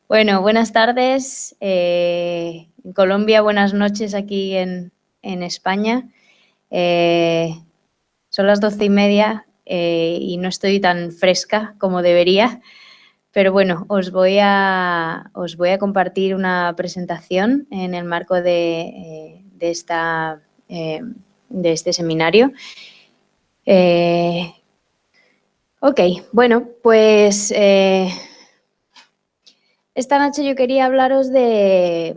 Bueno, buenas tardes. En Colombia, buenas noches aquí en España. Eh, Son las 12:30 y no estoy tan fresca como debería, pero bueno, os voy a compartir una presentación en el marco eh, de este seminario. Ok, bueno, pues esta noche yo quería hablaros de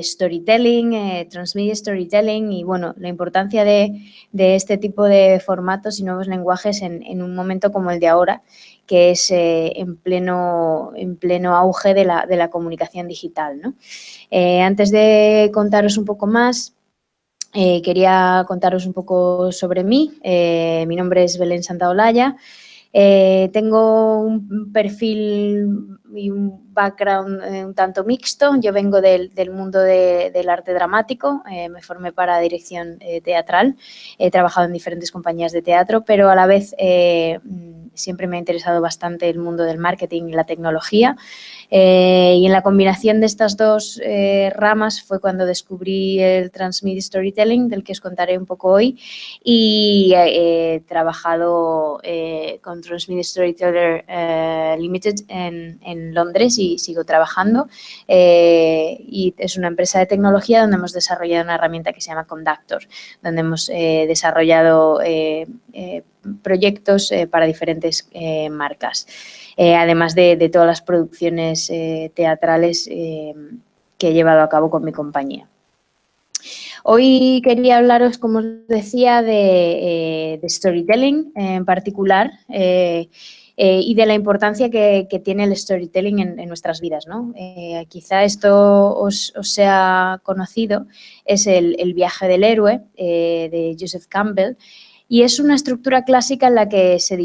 storytelling, transmedia storytelling y bueno, la importancia de este tipo de formatos y nuevos lenguajes en un momento como el de ahora, que es en pleno auge de la comunicación digital, ¿no? Antes de contaros un poco más, quería contaros un poco sobre mí. Mi nombre es Belén Santaolalla. Tengo un perfil y un background un tanto mixto. Yo vengo del mundo del arte dramático, me formé para dirección teatral, he trabajado en diferentes compañías de teatro, pero a la vez siempre me ha interesado bastante el mundo del marketing y la tecnología. Y en la combinación de estas dos ramas fue cuando descubrí el Transmedia Storytelling, del que os contaré un poco hoy, y he trabajado con Transmedia Storyteller Limited en Londres y sigo trabajando. Y es una empresa de tecnología donde hemos desarrollado una herramienta que se llama Conductor, donde hemos desarrollado proyectos para diferentes marcas. Además de todas las producciones teatrales que he llevado a cabo con mi compañía. Hoy quería hablaros, como os decía, de storytelling en particular y de la importancia que tiene el storytelling en nuestras vidas, ¿no? Quizá esto os sea conocido, es el viaje del héroe de Joseph Campbell. Y es una estructura clásica en la que se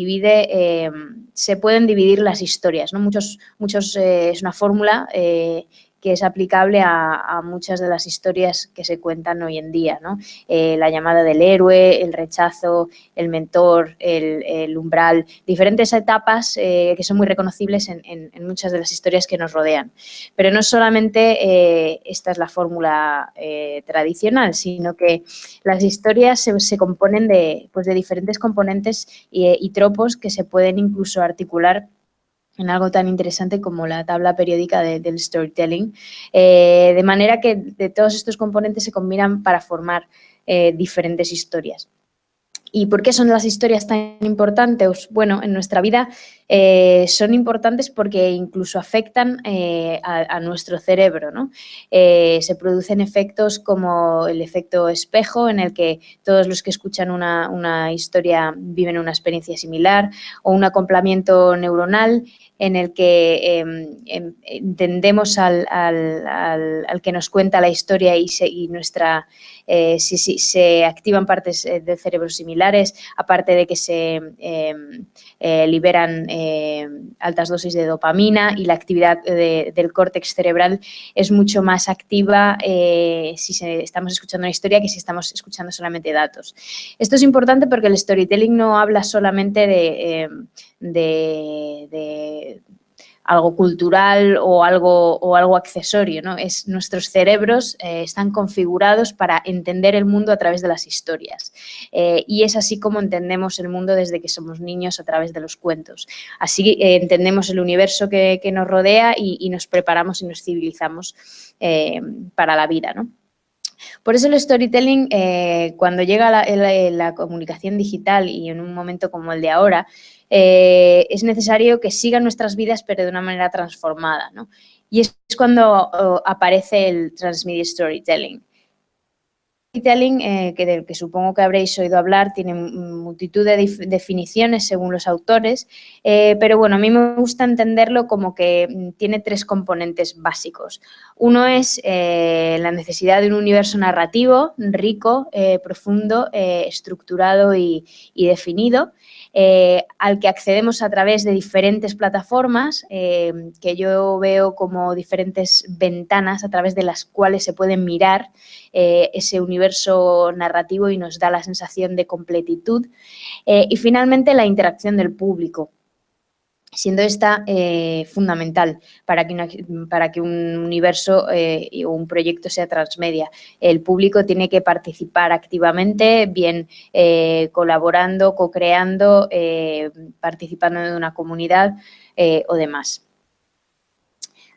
pueden dividir las historias, ¿no? Es una fórmula que es aplicable a muchas de las historias que se cuentan hoy en día, ¿no? La llamada del héroe, el rechazo, el mentor, el umbral, diferentes etapas que son muy reconocibles en muchas de las historias que nos rodean. Pero no solamente esta es la fórmula tradicional, sino que las historias se componen de diferentes componentes y tropos que se pueden incluso articular en algo tan interesante como la tabla periódica del storytelling, de manera que de todos estos componentes se combinan para formar diferentes historias. ¿Y por qué son las historias tan importantes? Bueno, en nuestra vida son importantes porque incluso afectan a nuestro cerebro, ¿no? Se producen efectos como el efecto espejo, en el que todos los que escuchan una historia viven una experiencia similar, o un acoplamiento neuronal en el que entendemos al que nos cuenta la historia y se activan partes del cerebro similares, aparte de que se liberan altas dosis de dopamina y la actividad del córtex cerebral es mucho más activa si estamos escuchando una historia que si estamos escuchando solamente datos. Esto es importante porque el storytelling no habla solamente de algo cultural o algo accesorio, ¿no? Nuestros cerebros están configurados para entender el mundo a través de las historias. Y es así como entendemos el mundo desde que somos niños a través de los cuentos. Así entendemos el universo que nos rodea y nos preparamos y nos civilizamos para la vida, ¿no? Por eso el storytelling, cuando llega la comunicación digital y en un momento como el de ahora, es necesario que sigan nuestras vidas, pero de una manera transformada, ¿no? Y es cuando aparece el transmedia storytelling. Storytelling, del que supongo que habréis oído hablar, tiene multitud de definiciones según los autores, pero bueno, a mí me gusta entenderlo como que tiene tres componentes básicos. Uno es la necesidad de un universo narrativo rico, profundo, estructurado y definido, al que accedemos a través de diferentes plataformas que yo veo como diferentes ventanas a través de las cuales se pueden mirar ese universo narrativo y nos da la sensación de completitud. Y finalmente la interacción del público. siendo esta fundamental para que un universo o un proyecto sea transmedia. El público tiene que participar activamente, bien colaborando, co-creando, participando de una comunidad o demás.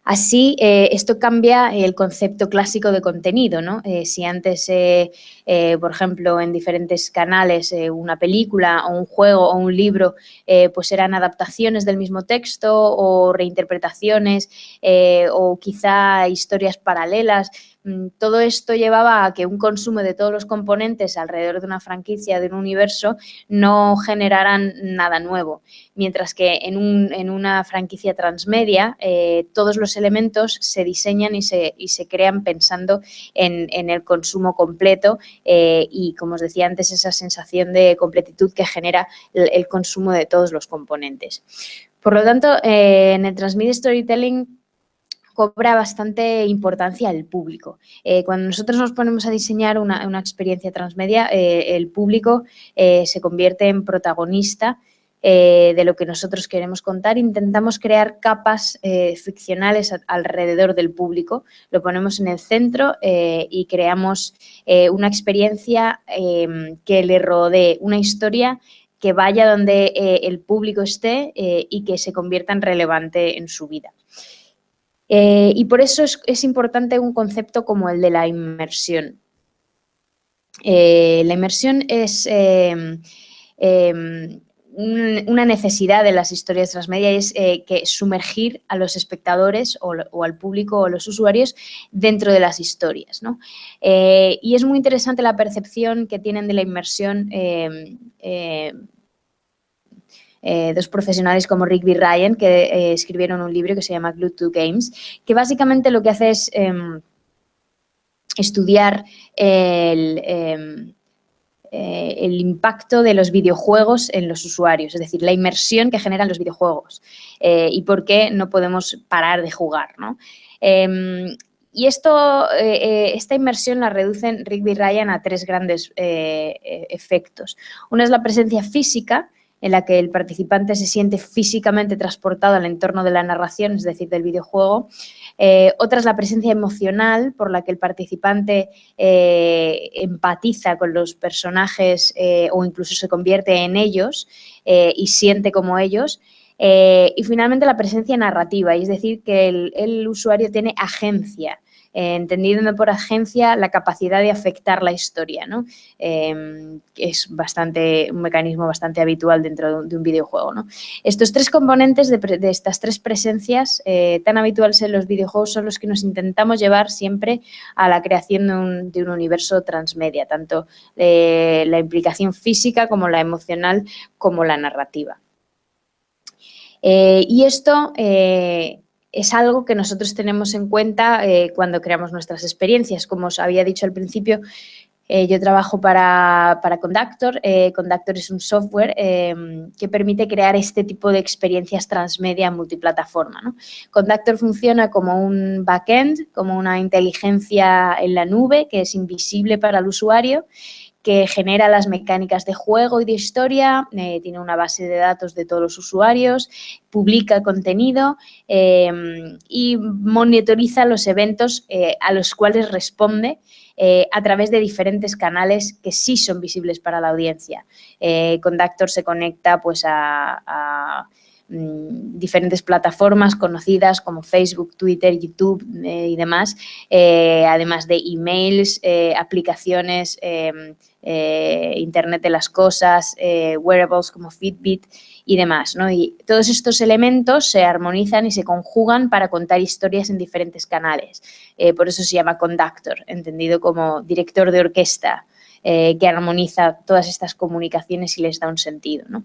Así, esto cambia el concepto clásico de contenido, ¿no? Si antes, por ejemplo, en diferentes canales, una película o un juego o un libro, pues eran adaptaciones del mismo texto o reinterpretaciones o quizá historias paralelas. Todo esto llevaba a que un consumo de todos los componentes alrededor de una franquicia, de un universo, no generaran nada nuevo. Mientras que en una franquicia transmedia, todos los elementos se diseñan y se crean pensando en el consumo completo y, como os decía antes, esa sensación de completitud que genera el consumo de todos los componentes. Por lo tanto, en el Transmedia Storytelling cobra bastante importancia el público. Cuando nosotros nos ponemos a diseñar una experiencia transmedia, el público se convierte en protagonista de lo que nosotros queremos contar. Intentamos crear capas ficcionales alrededor del público, lo ponemos en el centro y creamos una experiencia que le rodee, una historia que vaya donde el público esté y que se convierta en relevante en su vida. Y por eso es importante un concepto como el de la inmersión. La inmersión es una necesidad de las historias transmedia, es que sumergir a los espectadores o al público o los usuarios dentro de las historias, ¿no? Y es muy interesante la percepción que tienen de la inmersión dos profesionales como Rigby Ryan, que escribieron un libro que se llama Glued to Games, que básicamente lo que hace es estudiar el impacto de los videojuegos en los usuarios, es decir, la inmersión que generan los videojuegos y por qué no podemos parar de jugar, ¿no? Y esta inmersión la reducen Rigby Ryan a tres grandes efectos. Una es la presencia física, en la que el participante se siente físicamente transportado al entorno de la narración, es decir, del videojuego. Otra es la presencia emocional, por la que el participante empatiza con los personajes o incluso se convierte en ellos y siente como ellos. Y finalmente la presencia narrativa, es decir, que el usuario tiene agencia, entendiendo por agencia la capacidad de afectar la historia, ¿no? Es un mecanismo bastante habitual dentro de un videojuego, ¿no? Estos tres componentes de estas tres presencias tan habituales en los videojuegos son los que nos intentamos llevar siempre a la creación de un universo transmedia, tanto la implicación física como la emocional como la narrativa. Y esto es algo que nosotros tenemos en cuenta cuando creamos nuestras experiencias. Como os había dicho al principio, yo trabajo para Conductor. Conductor es un software que permite crear este tipo de experiencias transmedia multiplataforma, ¿no? Conductor funciona como un backend, como una inteligencia en la nube que es invisible para el usuario, que genera las mecánicas de juego y de historia, tiene una base de datos de todos los usuarios, publica contenido y monitoriza los eventos a los cuales responde a través de diferentes canales que sí son visibles para la audiencia. Conductor se conecta pues, a diferentes plataformas conocidas como Facebook, Twitter, YouTube y demás, además de emails, aplicaciones, Internet de las cosas, wearables como Fitbit y demás, ¿no? Y todos estos elementos se armonizan y se conjugan para contar historias en diferentes canales. Por eso se llama Conductor, entendido como director de orquesta, que armoniza todas estas comunicaciones y les da un sentido, ¿no?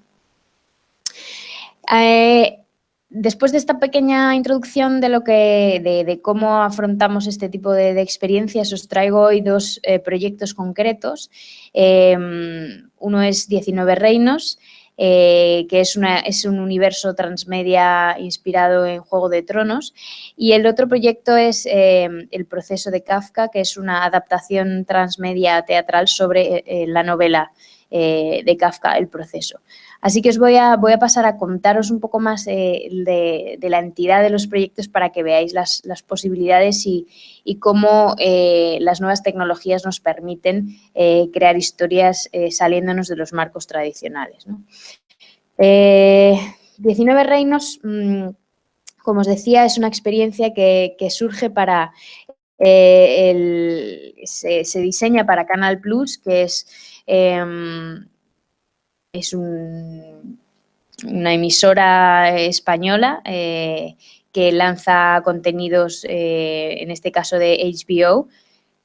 Después de esta pequeña introducción de cómo afrontamos este tipo de experiencias, os traigo hoy dos proyectos concretos. Uno es 19 Reinos, que es un universo transmedia inspirado en Juego de Tronos, y el otro proyecto es El proceso de Kafka, que es una adaptación transmedia teatral sobre la novela de Kafka el proceso. Así que os voy a pasar a contaros un poco más de la entidad de los proyectos para que veáis las posibilidades y cómo las nuevas tecnologías nos permiten crear historias saliéndonos de los marcos tradicionales, ¿no? 19 reinos, como os decía, es una experiencia que surge para... se diseña para Canal Plus, que es una emisora española que lanza contenidos, en este caso de HBO.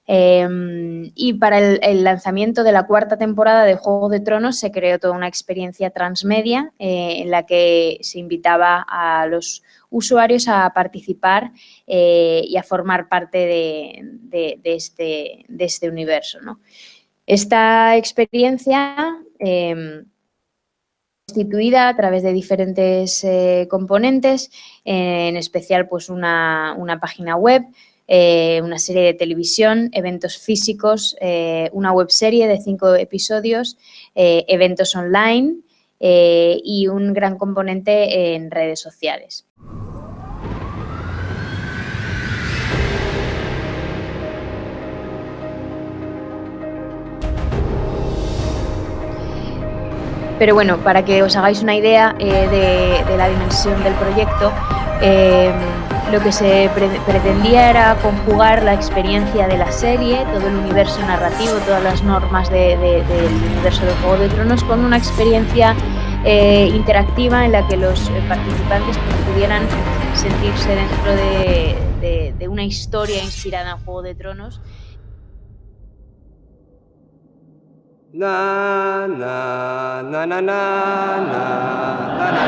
Y para el lanzamiento de la 4ª temporada de Juego de Tronos se creó toda una experiencia transmedia en la que se invitaba a los usuarios a participar y a formar parte de este universo, ¿no? Esta experiencia constituida a través de diferentes componentes, en especial pues una página web, una serie de televisión, eventos físicos, una webserie de 5 episodios, eventos online y un gran componente en redes sociales. Pero bueno, para que os hagáis una idea de la dimensión del proyecto, lo que se pretendía era conjugar la experiencia de la serie, todo el universo narrativo, todas las normas del universo de Juego de Tronos, con una experiencia interactiva en la que los participantes pudieran sentirse dentro de una historia inspirada en Juego de Tronos. Na, na, na, na, na, na, na, na.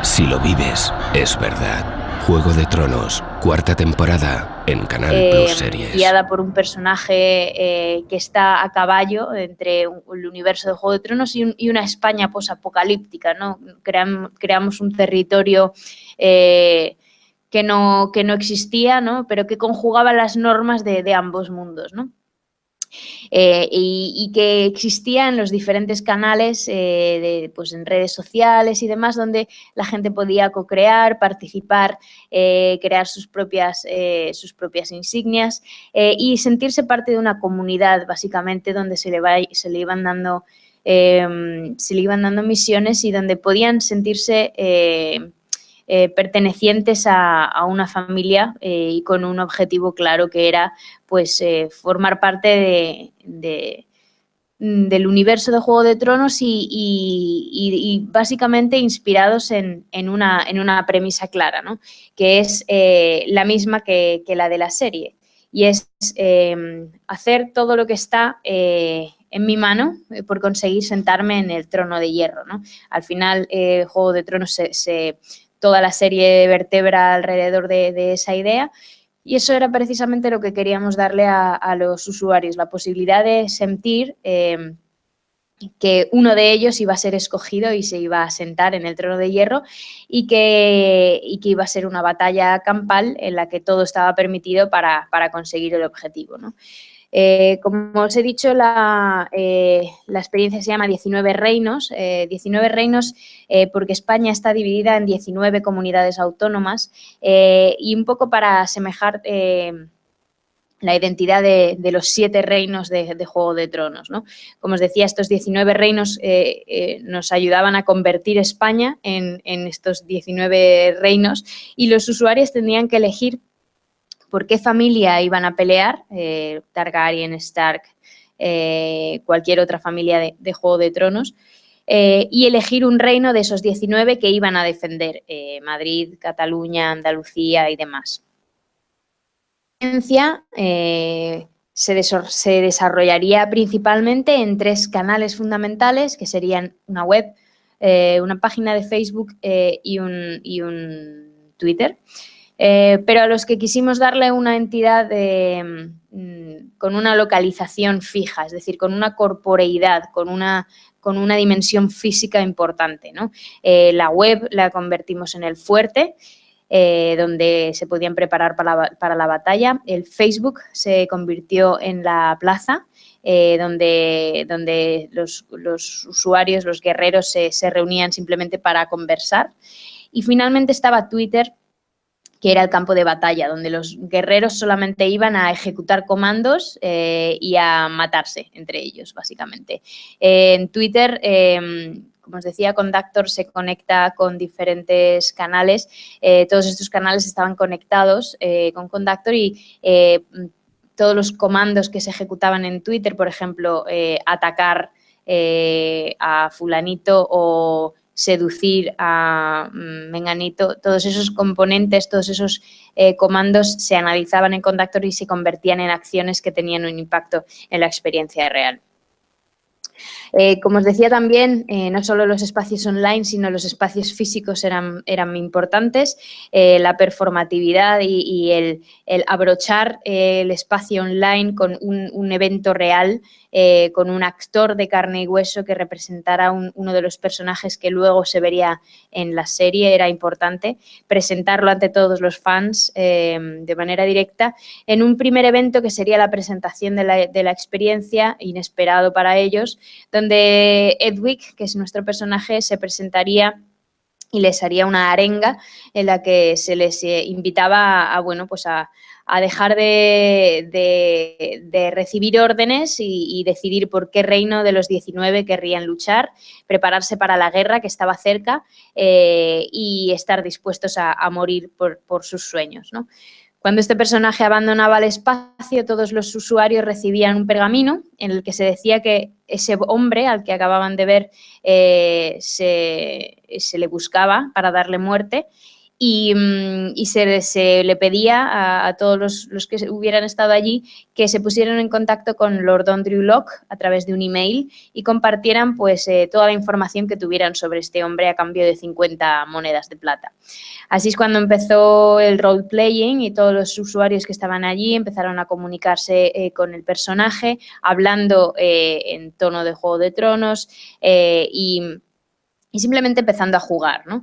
Si lo vives, es verdad. Juego de Tronos, 4ª temporada en Canal Plus Series. Guiada por un personaje que está a caballo entre el universo de Juego de Tronos y una España posapocalíptica, ¿no? Creamos un territorio que no existía, ¿no? Pero que conjugaba las normas de ambos mundos, ¿no? Y que existía en los diferentes canales pues en redes sociales y demás, donde la gente podía co-crear, participar, crear sus propias insignias y sentirse parte de una comunidad, básicamente, donde se le iban dando misiones y donde podían sentirse pertenecientes a una familia y con un objetivo claro, que era pues formar parte del universo de Juego de Tronos y básicamente inspirados en una premisa clara, ¿no? Que es la misma que la de la serie, y es hacer todo lo que está en mi mano por conseguir sentarme en el trono de hierro, ¿no? Al final, Juego de Tronos toda la serie vertebra alrededor de esa idea, y eso era precisamente lo que queríamos darle a los usuarios, la posibilidad de sentir que uno de ellos iba a ser escogido y se iba a sentar en el trono de hierro y que iba a ser una batalla campal en la que todo estaba permitido para conseguir el objetivo, ¿no? Como os he dicho, la experiencia se llama 19 reinos. 19 reinos porque España está dividida en 19 comunidades autónomas y un poco para asemejar la identidad de los 7 reinos de Juego de Tronos, ¿no? Como os decía, estos 19 reinos nos ayudaban a convertir España en estos 19 reinos, y los usuarios tendrían que elegir por qué familia iban a pelear, Targaryen, Stark, cualquier otra familia de Juego de Tronos, y elegir un reino de esos 19 que iban a defender, Madrid, Cataluña, Andalucía y demás. Se desarrollaría principalmente en 3 canales fundamentales, que serían una web, una página de Facebook y un Twitter. Pero a los que quisimos darle una entidad una localización fija, es decir, con una corporeidad, con una dimensión física importante, ¿no? La web la convertimos en el fuerte, donde se podían preparar para la batalla. El Facebook se convirtió en la plaza, donde los usuarios, los guerreros se reunían simplemente para conversar. Y finalmente estaba Twitter, que era el campo de batalla, donde los guerreros solamente iban a ejecutar comandos y a matarse entre ellos, básicamente. En Twitter, como os decía, Conductor se conecta con diferentes canales. Todos estos canales estaban conectados con Conductor y todos los comandos que se ejecutaban en Twitter, por ejemplo, atacar a fulanito o seducir a menganito, todos esos componentes, todos esos comandos se analizaban en Conductor y se convertían en acciones que tenían un impacto en la experiencia real. Como os decía también, no solo los espacios online, sino los espacios físicos eran importantes. La performatividad y el abrochar el espacio online con un evento real, con un actor de carne y hueso que representara uno de los personajes que luego se vería en la serie, era importante. Presentarlo ante todos los fans de manera directa en un primer evento que sería la presentación de la experiencia, inesperado para ellos, donde Edwig, que es nuestro personaje, se presentaría y les haría una arenga en la que se les invitaba a dejar de recibir órdenes y decidir por qué reino de los 19 querrían luchar, prepararse para la guerra que estaba cerca y estar dispuestos a morir por sus sueños, ¿no? Cuando este personaje abandonaba el espacio, todos los usuarios recibían un pergamino en el que se decía que ese hombre al que acababan de ver se le buscaba para darle muerte y se le pedía a todos los que hubieran estado allí que se pusieran en contacto con Lord Andrew Locke a través de un email y compartieran pues toda la información que tuvieran sobre este hombre a cambio de 50 monedas de plata. Así es cuando empezó el role-playing y todos los usuarios que estaban allí empezaron a comunicarse con el personaje, hablando en tono de Juego de Tronos y simplemente empezando a jugar, ¿no?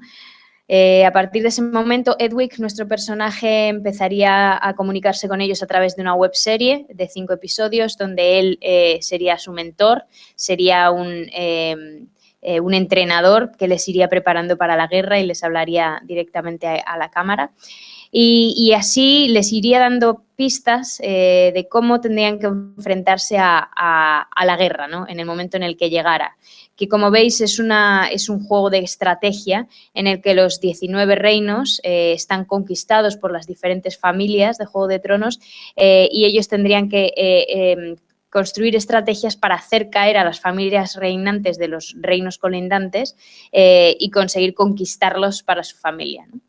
A partir de ese momento, Edwig, nuestro personaje, empezaría a comunicarse con ellos a través de una webserie de 5 episodios donde él sería su mentor, sería un entrenador que les iría preparando para la guerra y les hablaría directamente a la cámara. Y así les iría dando pistas de cómo tendrían que enfrentarse a la guerra, ¿no? En el momento en el que llegara. Que, como veis, es un juego de estrategia en el que los 19 reinos están conquistados por las diferentes familias de Juego de Tronos y ellos tendrían que construir estrategias para hacer caer a las familias reinantes de los reinos colindantes y conseguir conquistarlos para su familia, ¿no?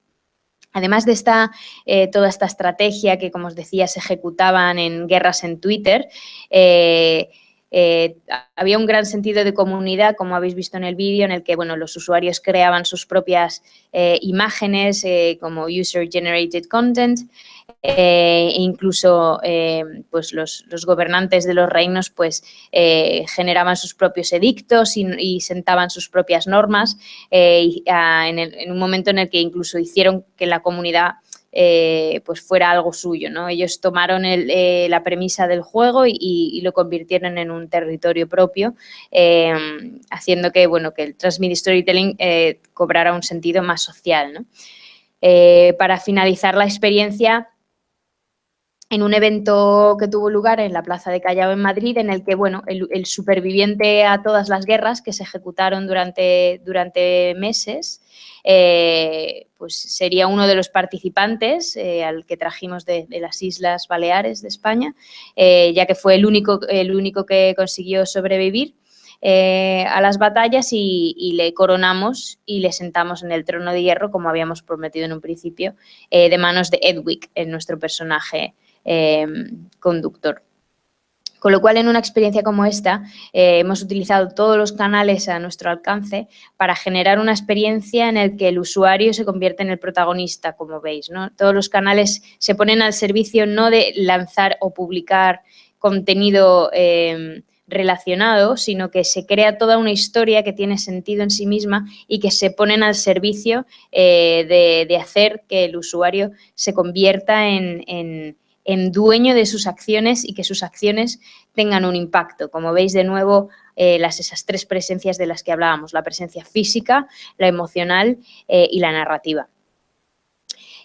Además de toda esta estrategia que, como os decía, se ejecutaban en guerras en Twitter, había un gran sentido de comunidad, como habéis visto en el vídeo, en el que los usuarios creaban sus propias imágenes como user-generated content e incluso pues los gobernantes de los reinos pues, generaban sus propios edictos y sentaban sus propias normas en un momento en el que incluso hicieron que la comunidad pues fuera algo suyo, ¿no? Ellos tomaron la premisa del juego y lo convirtieron en un territorio propio, haciendo que el Transmedia Storytelling cobrara un sentido más social, ¿no? Para finalizar la experiencia, en un evento que tuvo lugar en la Plaza de Callao en Madrid, en el que el superviviente a todas las guerras que se ejecutaron durante meses, pues sería uno de los participantes al que trajimos de las Islas Baleares de España, ya que fue el único que consiguió sobrevivir a las batallas y le coronamos y le sentamos en el trono de hierro, como habíamos prometido en un principio, de manos de Edwig, nuestro personaje conductor. Con lo cual, en una experiencia como esta, hemos utilizado todos los canales a nuestro alcance para generar una experiencia en la que el usuario se convierte en el protagonista, como veis, ¿no? Todos los canales se ponen al servicio no de lanzar o publicar contenido relacionado, sino que se crea toda una historia que tiene sentido en sí misma y que se ponen al servicio de hacer que el usuario se convierta en dueño de sus acciones y que sus acciones tengan un impacto. Como veis, de nuevo, esas tres presencias de las que hablábamos, la presencia física, la emocional y la narrativa.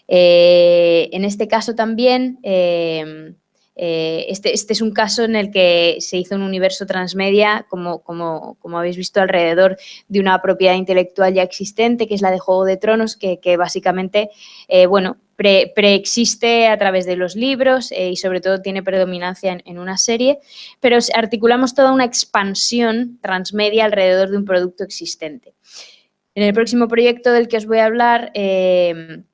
En este caso también, este es un caso en el que se hizo un universo transmedia, como habéis visto, alrededor de una propiedad intelectual ya existente, que es la de Juego de Tronos, que básicamente, bueno, preexiste a través de los libros y sobre todo tiene predominancia en una serie, pero articulamos toda una expansión transmedia alrededor de un producto existente. En el próximo proyecto del que os voy a hablar, que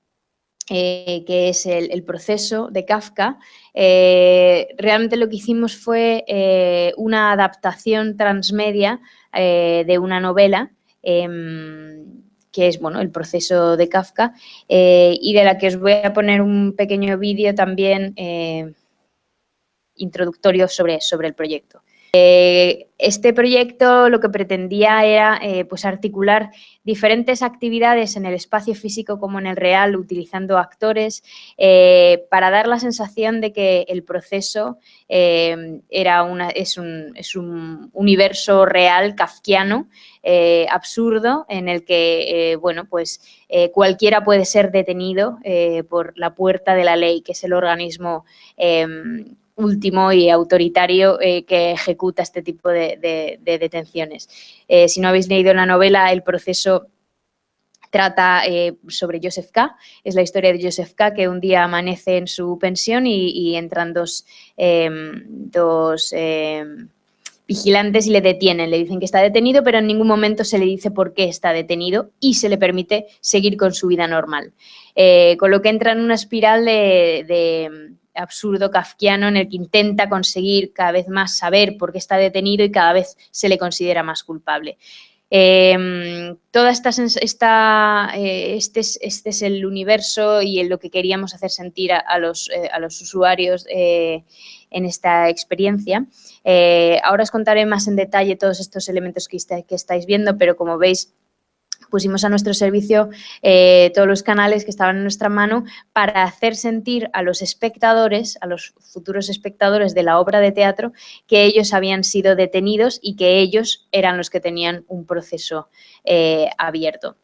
es el proceso de Kafka, realmente lo que hicimos fue una adaptación transmedia de una novela, que es, bueno, el proceso de Kafka, y de la que os voy a poner un pequeño vídeo también introductorio sobre el proyecto. Este proyecto lo que pretendía era pues articular diferentes actividades en el espacio físico como en el real, utilizando actores, para dar la sensación de que el proceso es un universo real, kafkiano, absurdo, en el que bueno, pues, cualquiera puede ser detenido por la puerta de la ley, que es el organismo último y autoritario que ejecuta este tipo de detenciones. Si no habéis leído la novela, el proceso trata sobre Joseph K. Es la historia de Joseph K., que un día amanece en su pensión y entran dos vigilantes y le detienen. Le dicen que está detenido, pero en ningún momento se le dice por qué está detenido y se le permite seguir con su vida normal. Con lo que entra en una espiral de absurdo kafkiano en el que intenta conseguir cada vez más saber por qué está detenido y cada vez se le considera más culpable. Toda este es el universo y lo que queríamos hacer sentir a los usuarios en esta experiencia. Ahora os contaré más en detalle todos estos elementos que estáis viendo, pero como veis, pusimos a nuestro servicio todos los canales que estaban en nuestra mano para hacer sentir a los espectadores, a los futuros espectadores de la obra de teatro, que ellos habían sido detenidos y que ellos eran los que tenían un proceso abierto.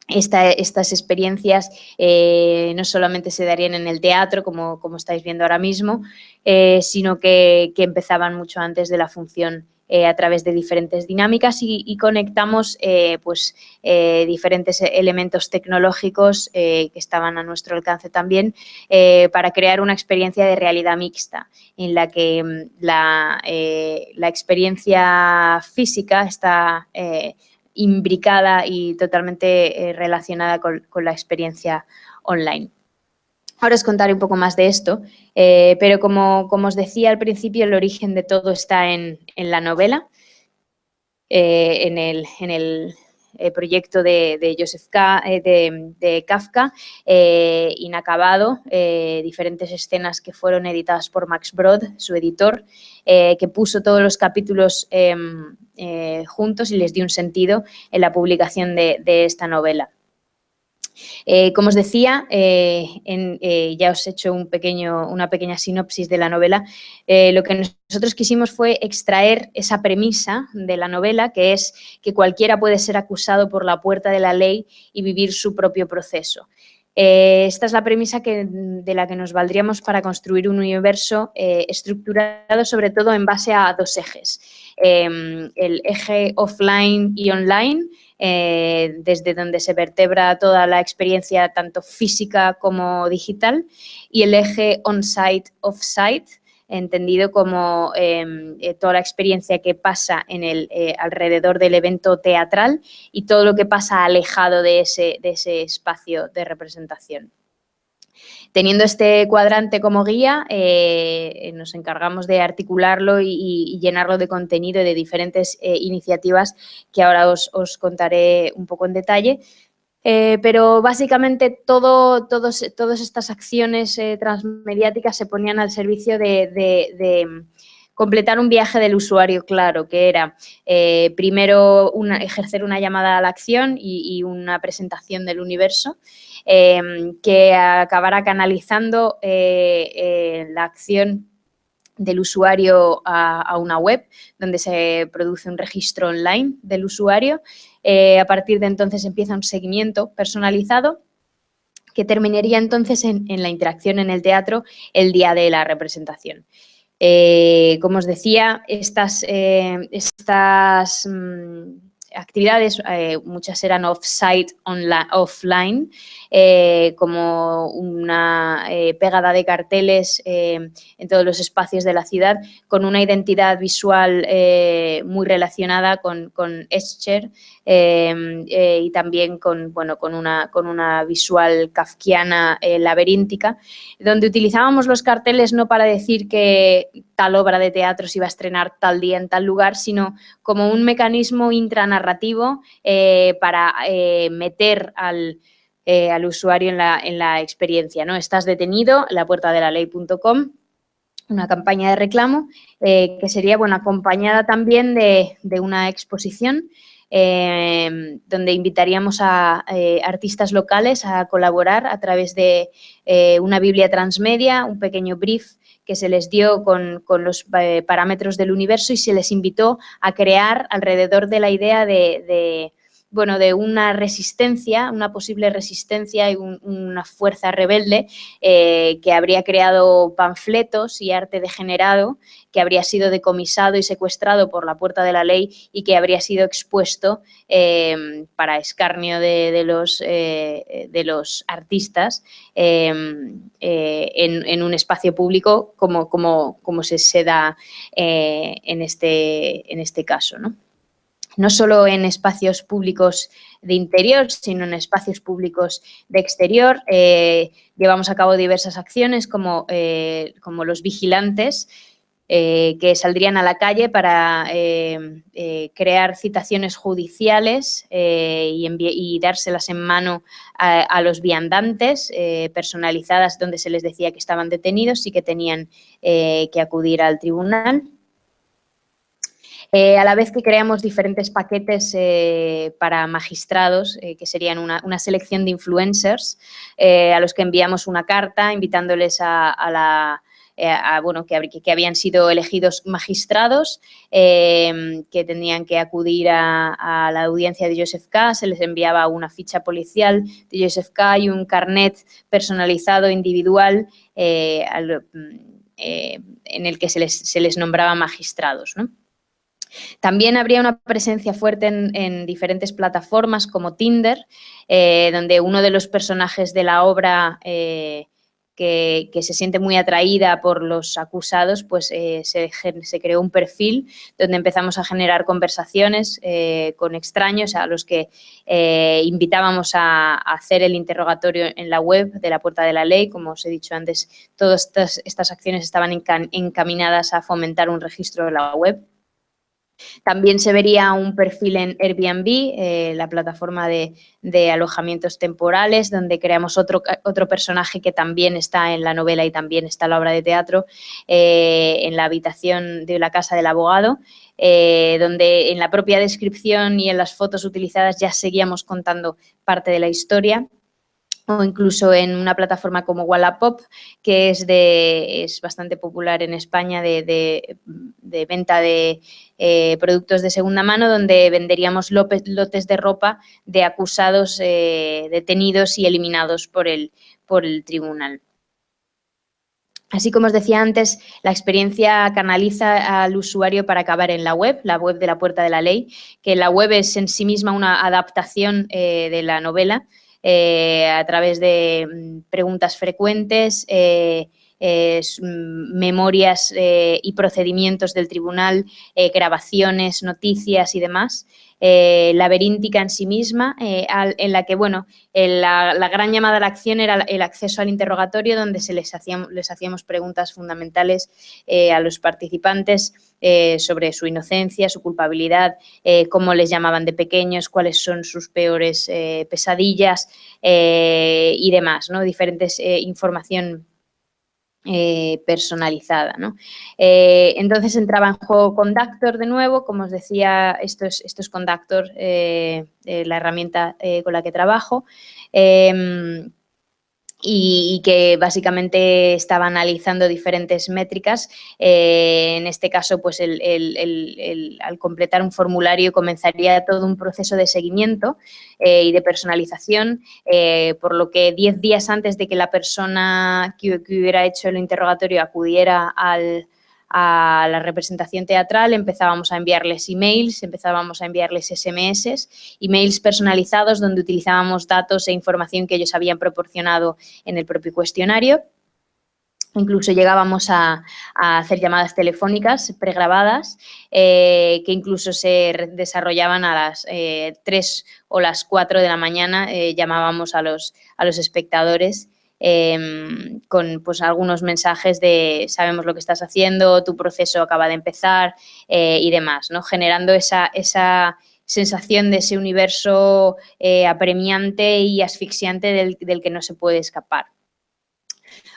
Estas experiencias no solamente se darían en el teatro, como estáis viendo ahora mismo, sino que empezaban mucho antes de la función a través de diferentes dinámicas y conectamos pues, diferentes elementos tecnológicos que estaban a nuestro alcance también para crear una experiencia de realidad mixta en la que la experiencia física está imbricada y totalmente relacionada con la experiencia online. Ahora os contaré un poco más de esto, pero como os decía al principio, el origen de todo está en la novela, en el proyecto de Joseph K., de Kafka, inacabado, diferentes escenas que fueron editadas por Max Brod, su editor, que puso todos los capítulos juntos y les dio un sentido en la publicación de esta novela. Como os decía, ya os he hecho una pequeña sinopsis de la novela. Lo que nosotros quisimos fue extraer esa premisa de la novela, que es que cualquiera puede ser acusado por la puerta de la ley y vivir su propio proceso. Esta es la premisa de la que nos valdríamos para construir un universo estructurado sobre todo en base a dos ejes. El eje offline y online, desde donde se vertebra toda la experiencia tanto física como digital, y el eje on-site, off-site, entendido como toda la experiencia que pasa alrededor del evento teatral y todo lo que pasa alejado de ese espacio de representación. Teniendo este cuadrante como guía, nos encargamos de articularlo y llenarlo de contenido y de diferentes iniciativas que ahora os contaré un poco en detalle. Pero básicamente todas estas acciones transmediáticas se ponían al servicio de completar un viaje del usuario claro, que era primero ejercer una llamada a la acción y una presentación del universo, que acabara canalizando la acción del usuario a una web donde se produce un registro online del usuario. A partir de entonces empieza un seguimiento personalizado que terminaría entonces en la interacción en el teatro el día de la representación. Como os decía, estas actividades, muchas eran off-site, offline, como una pegada de carteles en todos los espacios de la ciudad, con una identidad visual muy relacionada con Escher y también con una visual kafkiana laberíntica, donde utilizábamos los carteles no para decir que tal obra de teatro se iba a estrenar tal día en tal lugar, sino como un mecanismo intranarrativo para meter al usuario en la experiencia, ¿no? Estás detenido, lapuertadelaley.com, una campaña de reclamo que sería acompañada también de una exposición donde invitaríamos a artistas locales a colaborar a través de una biblia transmedia, un pequeño brief que se les dio con los parámetros del universo y se les invitó a crear alrededor de la idea de una resistencia, una posible resistencia y una fuerza rebelde que habría creado panfletos y arte degenerado, que habría sido decomisado y secuestrado por la Puerta de la Ley y que habría sido expuesto para escarnio de los artistas en un espacio público como se da en este caso, ¿no? No solo en espacios públicos de interior, sino en espacios públicos de exterior. Llevamos a cabo diversas acciones como los vigilantes, que saldrían a la calle para crear citaciones judiciales y dárselas en mano a los viandantes, personalizadas, donde se les decía que estaban detenidos y que tenían que acudir al tribunal. A la vez que creamos diferentes paquetes para magistrados, que serían una selección de influencers, a los que enviamos una carta invitándoles que habían sido elegidos magistrados, que tenían que acudir a la audiencia de Joseph K. Se les enviaba una ficha policial de Joseph K. y un carnet personalizado individual en el que se les nombraba magistrados, ¿no? También habría una presencia fuerte en diferentes plataformas como Tinder, donde uno de los personajes de la obra que se siente muy atraída por los acusados, pues se creó un perfil donde empezamos a generar conversaciones con extraños a los que invitábamos a hacer el interrogatorio en la web de la Puerta de la Ley. Como os he dicho antes, todas estas acciones estaban encaminadas a fomentar un registro de la web. También se vería un perfil en Airbnb, la plataforma de alojamientos temporales, donde creamos otro personaje que también está en la novela y también está en la obra de teatro, en la habitación de la casa del abogado, donde en la propia descripción y en las fotos utilizadas ya seguíamos contando parte de la historia. O incluso en una plataforma como Wallapop, que es bastante popular en España de venta de productos de segunda mano, donde venderíamos lotes de ropa de acusados detenidos y eliminados por el tribunal. Así como os decía antes, la experiencia canaliza al usuario para acabar en la web de la Puerta de la Ley, que la web es en sí misma una adaptación de la novela, a través de preguntas frecuentes, memorias y procedimientos del tribunal, grabaciones, noticias y demás. laberíntica en sí misma, en la que, bueno, la gran llamada a la acción era el acceso al interrogatorio, donde les hacíamos preguntas fundamentales a los participantes sobre su inocencia, su culpabilidad, cómo les llamaban de pequeños, cuáles son sus peores pesadillas y demás, ¿no? Diferentes información personalizada, ¿no? Entonces entraba en juego Conductor de nuevo, como os decía, esto es Conductor, la herramienta con la que trabajo, y que básicamente estaba analizando diferentes métricas. En este caso, pues al completar un formulario comenzaría todo un proceso de seguimiento y de personalización, por lo que 10 días antes de que la persona que hubiera hecho el interrogatorio acudiera a la representación teatral, empezábamos a enviarles emails, empezábamos a enviarles SMS, emails personalizados donde utilizábamos datos e información que ellos habían proporcionado en el propio cuestionario. Incluso llegábamos a hacer llamadas telefónicas pregrabadas que incluso se desarrollaban a las 3 o las 4 de la mañana, llamábamos a los espectadores con pues, algunos mensajes de sabemos lo que estás haciendo, tu proceso acaba de empezar y demás, ¿no? Generando esa sensación de ese universo apremiante y asfixiante del que no se puede escapar.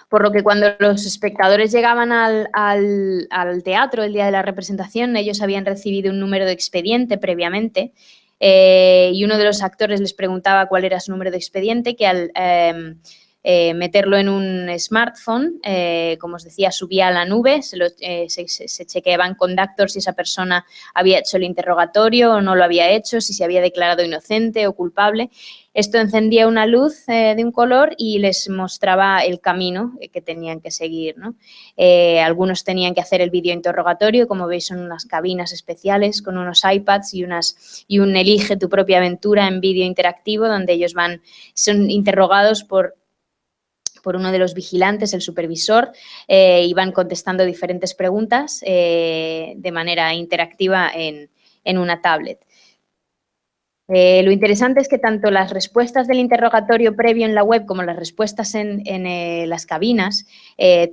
Por lo que cuando los espectadores llegaban al teatro el día de la representación, ellos habían recibido un número de expediente previamente y uno de los actores les preguntaba cuál era su número de expediente, que al meterlo en un smartphone, como os decía, subía a la nube, se chequeaba en Conductor si esa persona había hecho el interrogatorio o no lo había hecho, si se había declarado inocente o culpable. Esto encendía una luz de un color y les mostraba el camino que tenían que seguir, ¿no? Algunos tenían que hacer el vídeo interrogatorio, como veis son unas cabinas especiales con unos iPads y un elige tu propia aventura en vídeo interactivo, donde ellos son interrogados por uno de los vigilantes, el supervisor, y van contestando diferentes preguntas de manera interactiva en una tablet. Lo interesante es que tanto las respuestas del interrogatorio previo en la web como las respuestas en las cabinas,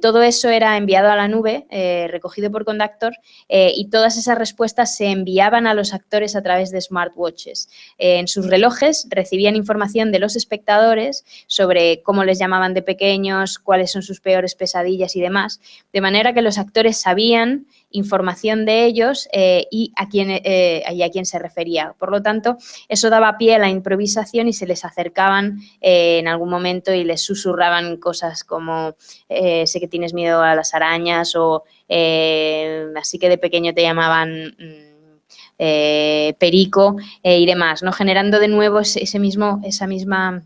todo eso era enviado a la nube, recogido por Conductor, y todas esas respuestas se enviaban a los actores a través de smartwatches. En sus relojes recibían información de los espectadores sobre cómo les llamaban de pequeños, cuáles son sus peores pesadillas y demás, de manera que los actores sabían información de ellos y a quién se refería. Por lo tanto, eso daba pie a la improvisación y se les acercaban en algún momento y les susurraban cosas como sé que tienes miedo a las arañas o así que de pequeño te llamaban perico y demás, ¿no? Generando de nuevo esa misma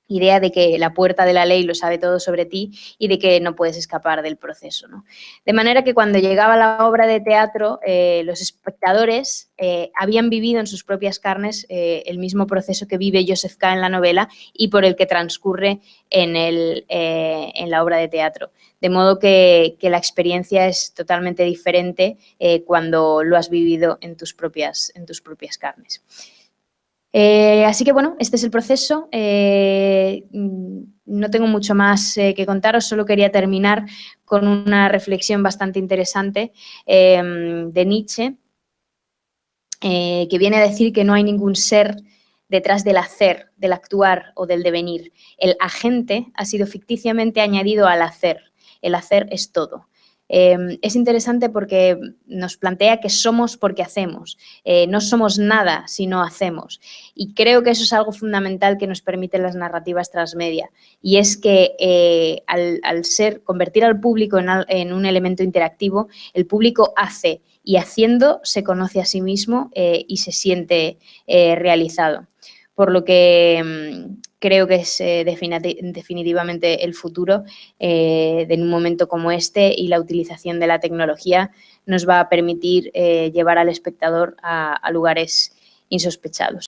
idea de que la puerta de la ley lo sabe todo sobre ti y de que no puedes escapar del proceso, ¿no? De manera que cuando llegaba la obra de teatro, los espectadores habían vivido en sus propias carnes el mismo proceso que vive Joseph K. en la novela y por el que transcurre en la obra de teatro. De modo que la experiencia es totalmente diferente cuando lo has vivido en tus propias carnes. Así que, bueno, este es el proceso. No tengo mucho más que contaros, solo quería terminar con una reflexión bastante interesante de Nietzsche, que viene a decir que no hay ningún ser detrás del hacer, del actuar o del devenir. El agente ha sido ficticiamente añadido al hacer. El hacer es todo. Es interesante porque nos plantea que somos porque hacemos, no somos nada si no hacemos, y creo que eso es algo fundamental que nos permiten las narrativas transmedia, y es que al convertir al público en un elemento interactivo, el público hace y haciendo se conoce a sí mismo y se siente realizado. Por lo que creo que es definitivamente el futuro en un momento como este, y la utilización de la tecnología nos va a permitir llevar al espectador a lugares insospechados.